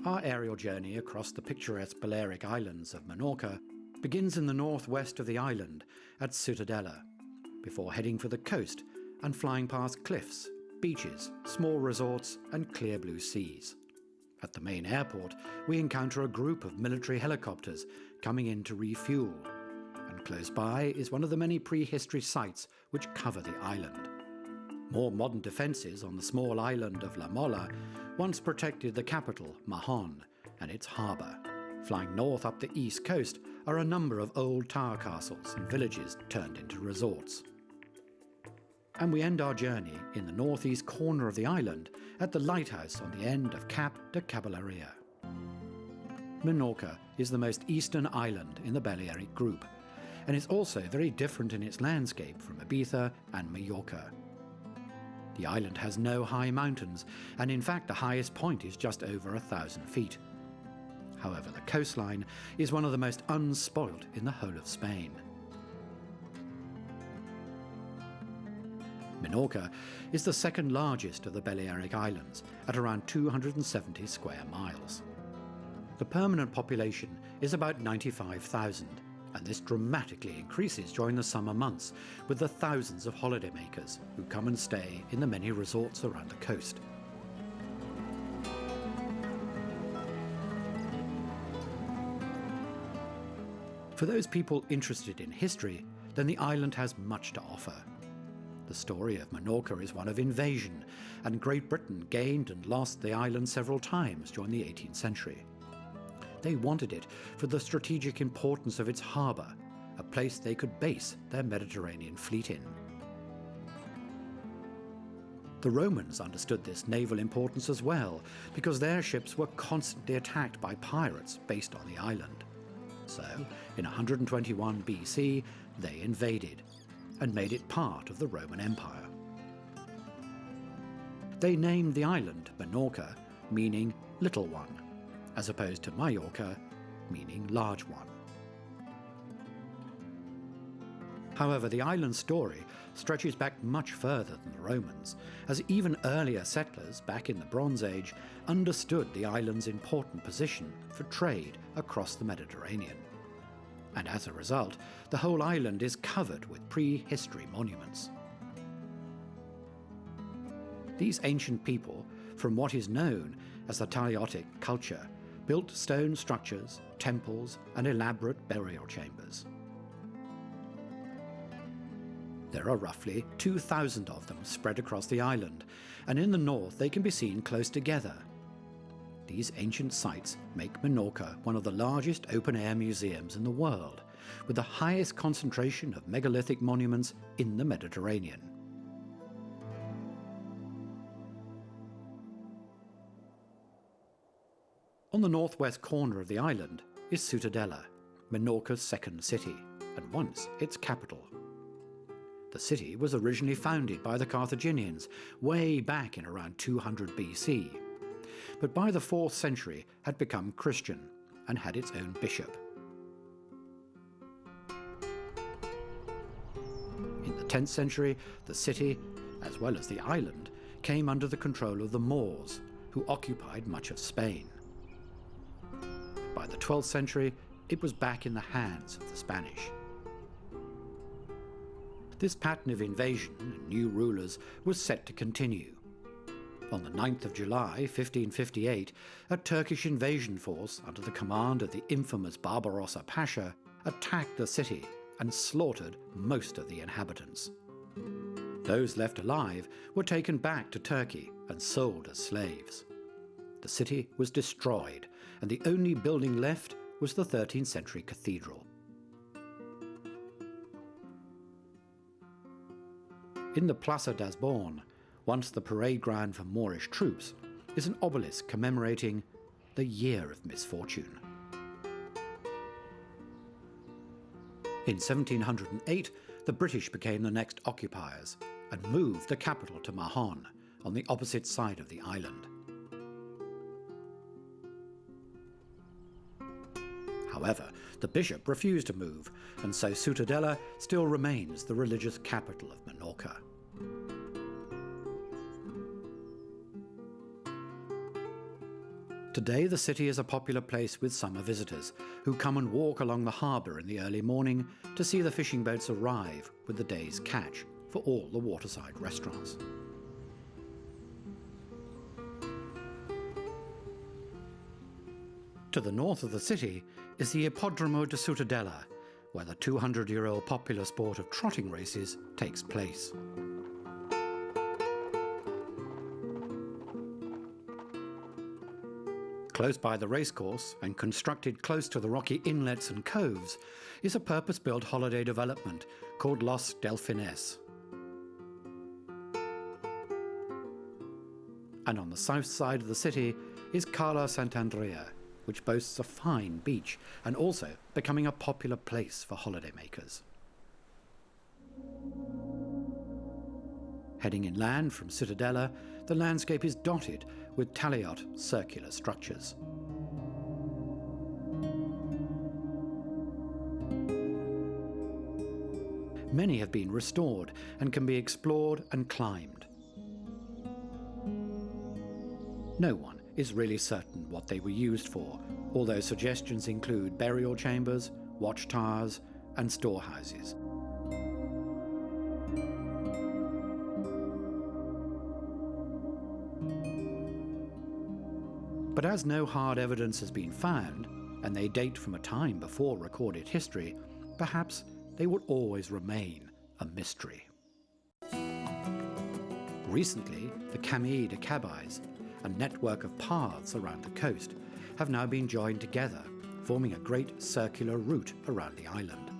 Our aerial journey across the picturesque Balearic Islands of Menorca begins in the northwest of the island at Ciutadella, before heading for the coast and flying past cliffs, beaches, small resorts and clear blue seas. At the main airport, we encounter a group of military helicopters coming in to refuel, and close by is one of the many prehistory sites which cover the island. More modern defences on the small island of La Mola once protected the capital, Mahon, and its harbour. Flying north up the east coast are a number of old tower castles and villages turned into resorts. And we end our journey in the northeast corner of the island at the lighthouse on the end of Cap de Caballeria. Menorca is the most eastern island in the Balearic group, and is also very different in its landscape from Ibiza and Mallorca. The island has no high mountains, and in fact the highest point is just over 1,000 feet. However, the coastline is one of the most unspoilt in the whole of Spain. Menorca is the second largest of the Balearic Islands, at around 270 square miles. The permanent population is about 95,000, and this dramatically increases during the summer months with the thousands of holidaymakers who come and stay in the many resorts around the coast. For those people interested in history, then the island has much to offer. The story of Menorca is one of invasion, and Great Britain gained and lost the island several times during the 18th century. They wanted it for the strategic importance of its harbour, a place they could base their Mediterranean fleet in. The Romans understood this naval importance as well, because their ships were constantly attacked by pirates based on the island. So, in 121 BC, they invaded, and made it part of the Roman Empire. They named the island Menorca, meaning little one, as opposed to Mallorca, meaning large one. However, the island's story stretches back much further than the Romans, as even earlier settlers back in the Bronze Age understood the island's important position for trade across the Mediterranean. And as a result, the whole island is covered with prehistory monuments. These ancient people, from what is known as the Taiotic culture, built stone structures, temples, and elaborate burial chambers. There are roughly 2,000 of them spread across the island, and in the north they can be seen close together. These ancient sites make Menorca one of the largest open-air museums in the world, with the highest concentration of megalithic monuments in the Mediterranean. On the northwest corner of the island is Ciutadella, Menorca's second city, and once its capital. The city was originally founded by the Carthaginians way back in around 200 BC. But by the 4th century had become Christian and had its own bishop. In the 10th century, the city, as well as the island, came under the control of the Moors, who occupied much of Spain. By the 12th century, it was back in the hands of the Spanish. This pattern of invasion and new rulers was set to continue. On the 9th of July, 1558, a Turkish invasion force under the command of the infamous Barbarossa Pasha attacked the city and slaughtered most of the inhabitants. Those left alive were taken back to Turkey and sold as slaves. The city was destroyed, and the only building left was the 13th century cathedral. In the Plaça das Born, once the parade ground for Moorish troops, is an obelisk commemorating the Year of Misfortune. In 1708, the British became the next occupiers and moved the capital to Mahon, on the opposite side of the island. However, the bishop refused to move, and so Ciutadella still remains the religious capital of Menorca. Today the city is a popular place with summer visitors who come and walk along the harbour in the early morning to see the fishing boats arrive with the day's catch for all the waterside restaurants. To the north of the city is the Ippodromo de Ciutadella, where the 200-year-old popular sport of trotting races takes place. Close by the racecourse, and constructed close to the rocky inlets and coves, is a purpose-built holiday development called Los Delfines. And on the south side of the city is Cala Sant'Andrea, which boasts a fine beach and also becoming a popular place for holidaymakers. Heading inland from Ciutadella, the landscape is dotted with talliot circular structures. Many have been restored and can be explored and climbed. No one is really certain what they were used for, although suggestions include burial chambers, watchtowers, and storehouses. But as no hard evidence has been found, and they date from a time before recorded history, perhaps they will always remain a mystery. Recently, the Camí de Cabais, a network of paths around the coast, have now been joined together, forming a great circular route around the island.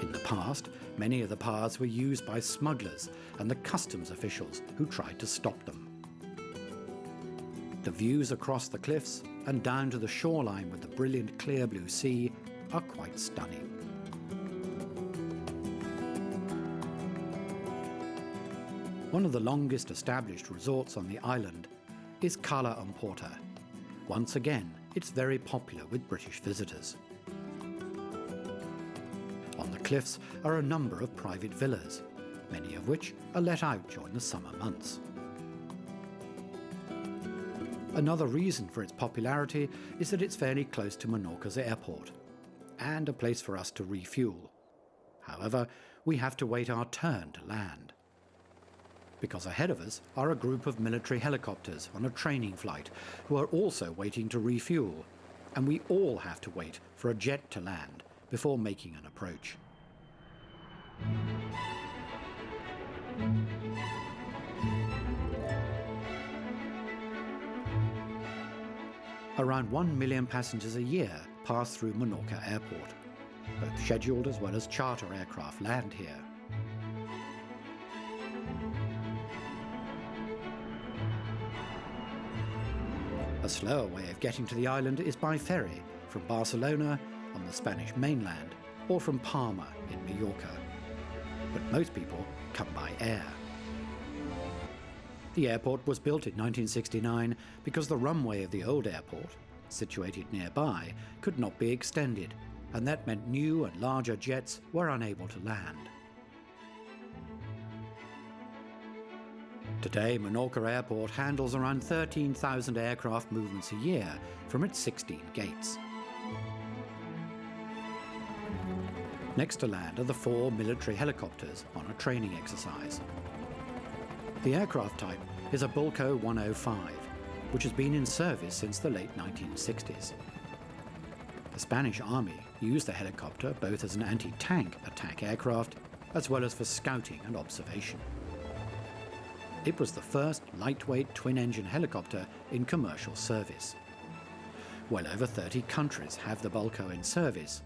In the past, many of the paths were used by smugglers and the customs officials who tried to stop them. The views across the cliffs and down to the shoreline with the brilliant clear blue sea are quite stunning. One of the longest established resorts on the island is Cala Emporta. Once again, it's very popular with British visitors. On the cliffs are a number of private villas, many of which are let out during the summer months. Another reason for its popularity is that it's fairly close to Menorca's airport, and a place for us to refuel. However, we have to wait our turn to land, because ahead of us are a group of military helicopters on a training flight who are also waiting to refuel, and we all have to wait for a jet to land before making an approach. Around 1 million passengers a year pass through Menorca Airport. Both scheduled as well as charter aircraft land here. A slower way of getting to the island is by ferry from Barcelona on the Spanish mainland or from Palma in Mallorca. But most people come by air. The airport was built in 1969 because the runway of the old airport, situated nearby, could not be extended, and that meant new and larger jets were unable to land. Today, Menorca Airport handles around 13,000 aircraft movements a year from its 16 gates. Next to land are the 4 military helicopters on a training exercise. The aircraft type is a Bulco 105, which has been in service since the late 1960s. The Spanish Army used the helicopter both as an anti-tank attack aircraft as well as for scouting and observation. It was the first lightweight twin-engine helicopter in commercial service. Well over 30 countries have the Bulco in service,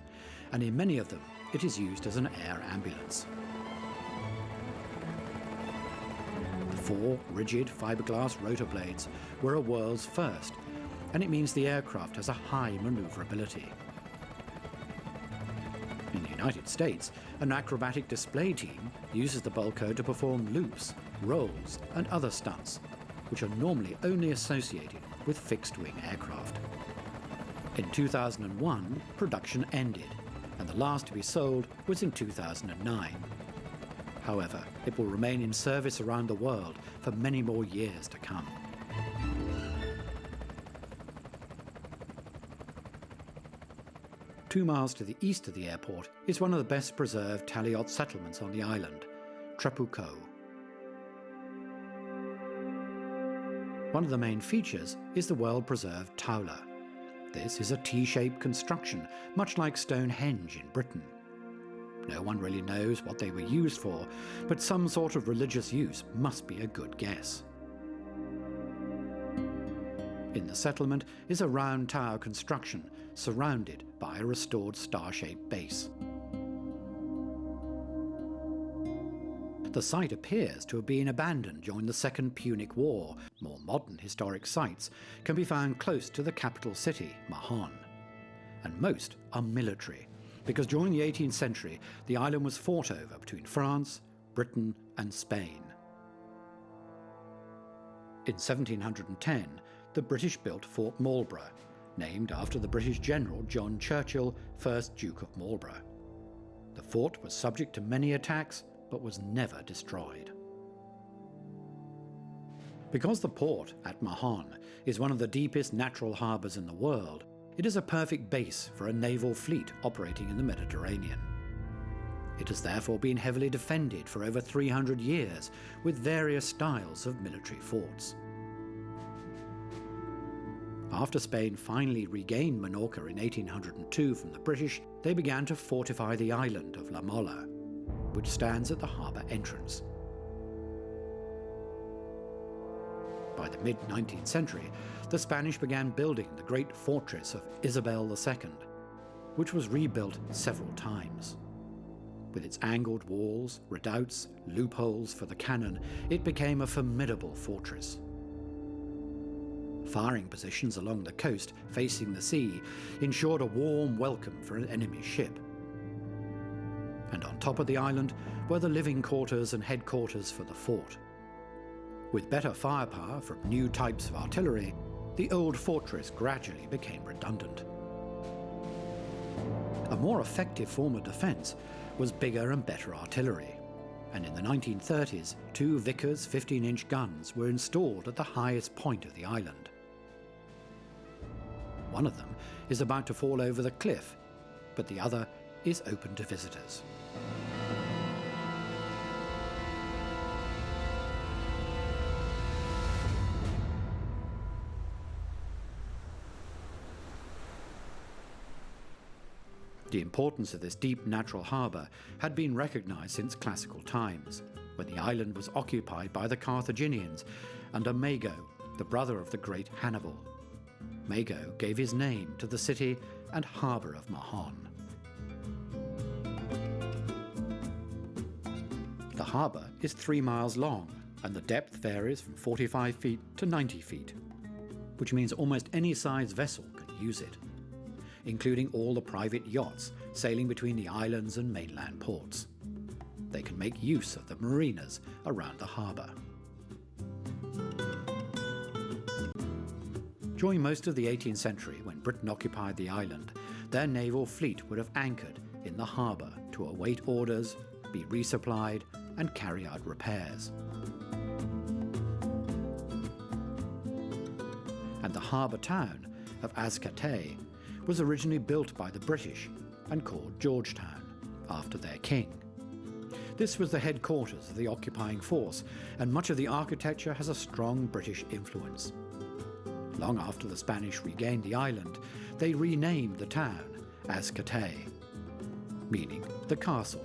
and in many of them it is used as an air ambulance. The 4 rigid fiberglass rotor blades were a world's first, and it means the aircraft has a high maneuverability. In the United States, an acrobatic display team uses the Bulco to perform loops, rolls, and other stunts, which are normally only associated with fixed-wing aircraft. In 2001, production ended, and the last to be sold was in 2009. However, it will remain in service around the world for many more years to come. Two miles to the east of the airport is one of the best preserved Taliot settlements on the island, Trapuco. One of the main features is the well-preserved Taula. This is a T-shaped construction, much like Stonehenge in Britain. No one really knows what they were used for, but some sort of religious use must be a good guess. In the settlement is a round tower construction, surrounded by a restored star-shaped base. The site appears to have been abandoned during the Second Punic War. More modern historic sites can be found close to the capital city, Mahon. And most are military, because during the 18th century the island was fought over between France, Britain and Spain. In 1710, the British built Fort Marlborough, named after the British general John Churchill, 1st Duke of Marlborough. The fort was subject to many attacks, but was never destroyed. Because the port at Mahon is one of the deepest natural harbours in the world, it is a perfect base for a naval fleet operating in the Mediterranean. It has therefore been heavily defended for over 300 years with various styles of military forts. After Spain finally regained Minorca in 1802 from the British, they began to fortify the island of La Mola, which stands at the harbour entrance. By the mid-19th century, the Spanish began building the great fortress of Isabel II, which was rebuilt several times. With its angled walls, redoubts, loopholes for the cannon, it became a formidable fortress. Firing positions along the coast facing the sea ensured a warm welcome for an enemy ship. And on top of the island were the living quarters and headquarters for the fort. With better firepower from new types of artillery, the old fortress gradually became redundant. A more effective form of defence was bigger and better artillery, and in the 1930s, two Vickers 15-inch guns were installed at the highest point of the island. One of them is about to fall over the cliff, but the other is open to visitors. The importance of this deep natural harbour had been recognised since classical times, when the island was occupied by the Carthaginians under Mago, the brother of the great Hannibal. Mago gave his name to the city and harbour of Mahon. The harbour is 3 miles long, and the depth varies from 45 feet to 90 feet, which means almost any size vessel can use it, including all the private yachts sailing between the islands and mainland ports. They can make use of the marinas around the harbour. During most of the 18th century, when Britain occupied the island, their naval fleet would have anchored in the harbour to await orders, be resupplied, and carry out repairs. And the harbour town of Ascate was originally built by the British and called Georgetown, after their king. This was the headquarters of the occupying force, and much of the architecture has a strong British influence. Long after the Spanish regained the island, they renamed the town Ascate, meaning the castle,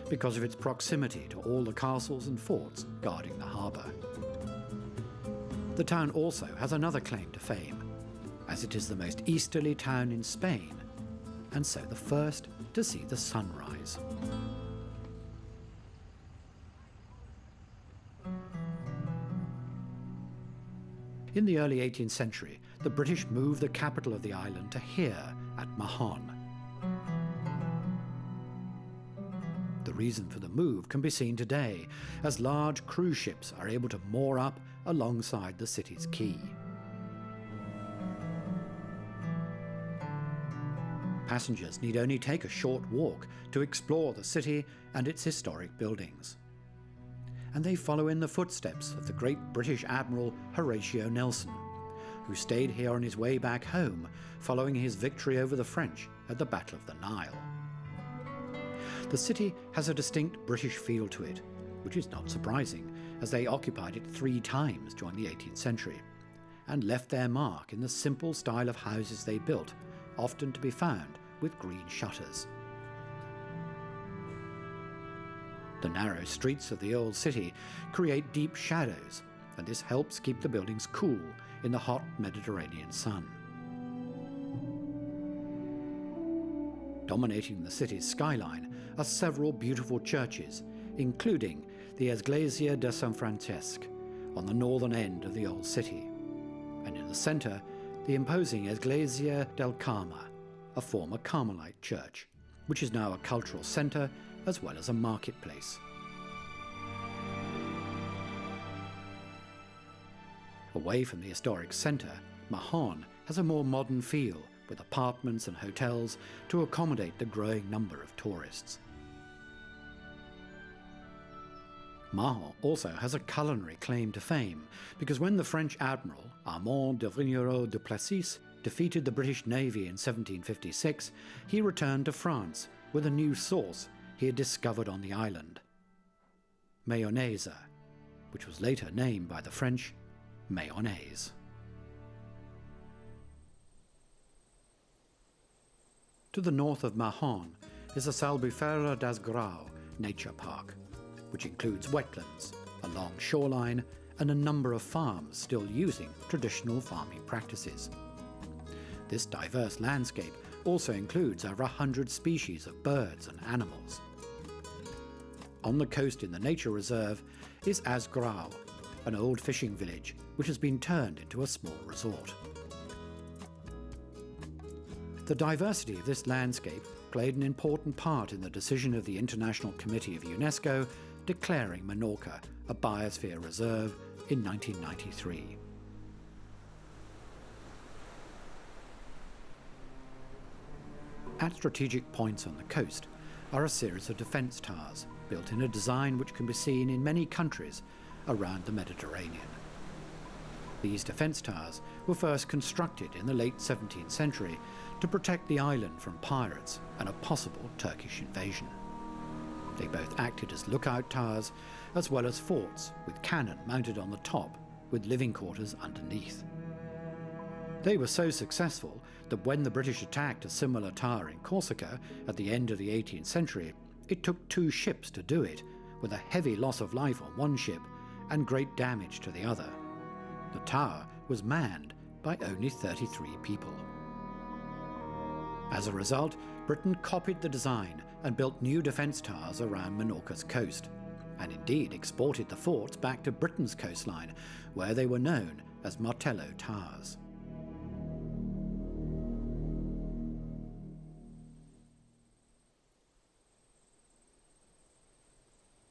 because of its proximity to all the castles and forts guarding the harbour. The town also has another claim to fame, as it is the most easterly town in Spain, and so the first to see the sunrise. In the early 18th century, the British moved the capital of the island to here at Mahon. The reason for the move can be seen today, as large cruise ships are able to moor up alongside the city's quay. Passengers need only take a short walk to explore the city and its historic buildings. and they follow in the footsteps of the great British Admiral Horatio Nelson, who stayed here on his way back home following his victory over the French at the Battle of the Nile. The city has a distinct British feel to it, which is not surprising, as they occupied it 3 times during the 18th century, and left their mark in the simple style of houses they built, often to be found with green shutters. The narrow streets of the old city create deep shadows, and this helps keep the buildings cool in the hot Mediterranean sun. Dominating the city's skyline are several beautiful churches, including the Iglesia de San Francesc on the northern end of the old city, and in the centre, the imposing Iglesia del Carme, a former Carmelite church, which is now a cultural centre as well as a marketplace. Away from the historic centre, Mahon has a more modern feel, with apartments and hotels to accommodate the growing number of tourists. Mahon also has a culinary claim to fame, because when the French admiral Armand de Vignereau de Plessis defeated the British Navy in 1756, he returned to France with a new sauce he had discovered on the island, mayonnaise, which was later named by the French mayonnaise. To the north of Mahon is the Albufeira das Grau Nature Park, which includes wetlands, a long shoreline, and a number of farms still using traditional farming practices. This diverse landscape also includes over 100 species of birds and animals. On the coast in the nature reserve is As Grau, an old fishing village which has been turned into a small resort. The diversity of this landscape played an important part in the decision of the International Committee of UNESCO declaring Menorca a biosphere reserve in 1993. At strategic points on the coast are a series of defence towers built in a design which can be seen in many countries around the Mediterranean. These defence towers were first constructed in the late 17th century to protect the island from pirates and a possible Turkish invasion. They both acted as lookout towers as well as forts with cannon mounted on the top with living quarters underneath. They were so successful that when the British attacked a similar tower in Corsica at the end of the 18th century, it took 2 ships to do it, with a heavy loss of life on one ship and great damage to the other. The tower was manned by only 33 people. As a result, Britain copied the design and built new defence towers around Menorca's coast, and indeed exported the forts back to Britain's coastline, where they were known as Martello Towers.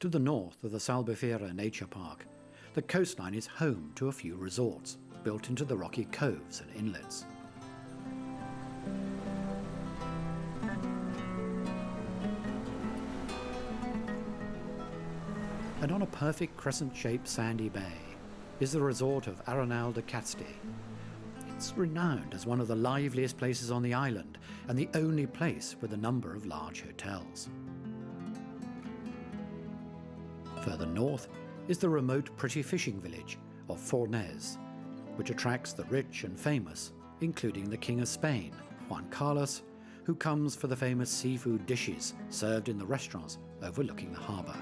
To the north of the Albufeira Nature Park, the coastline is home to a few resorts built into the rocky coves and inlets. And on a perfect crescent-shaped sandy bay is the resort of Arenal de Castell. It's renowned as one of the liveliest places on the island and the only place with a number of large hotels. Further north is the remote pretty fishing village of Fornez, which attracts the rich and famous, including the King of Spain, Juan Carlos, who comes for the famous seafood dishes served in the restaurants overlooking the harbour.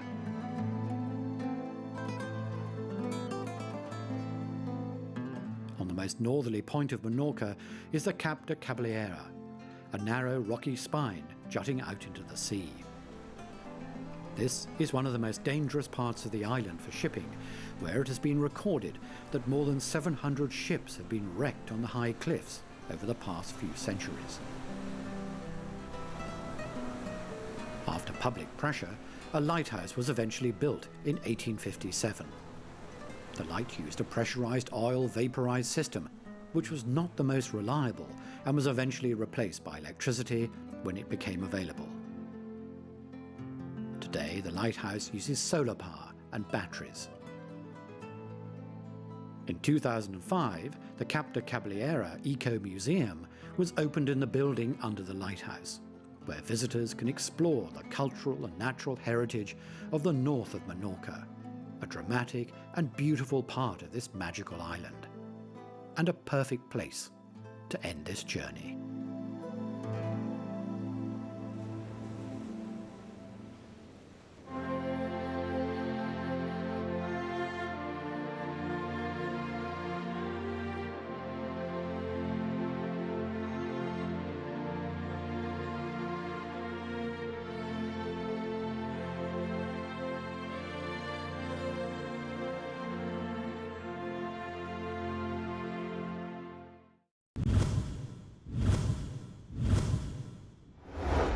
On the most northerly point of Menorca is the Cap de Caballera, a narrow rocky spine jutting out into the sea. This is one of the most dangerous parts of the island for shipping, where it has been recorded that more than 700 ships have been wrecked on the high cliffs over the past few centuries. After public pressure, a lighthouse was eventually built in 1857. The light used a pressurized oil vaporized system, which was not the most reliable and was eventually replaced by electricity when it became available. Today, the lighthouse uses solar power and batteries. In 2005, the Capta Caballera Eco Museum was opened in the building under the lighthouse, where visitors can explore the cultural and natural heritage of the north of Menorca, a dramatic and beautiful part of this magical island, and a perfect place to end this journey.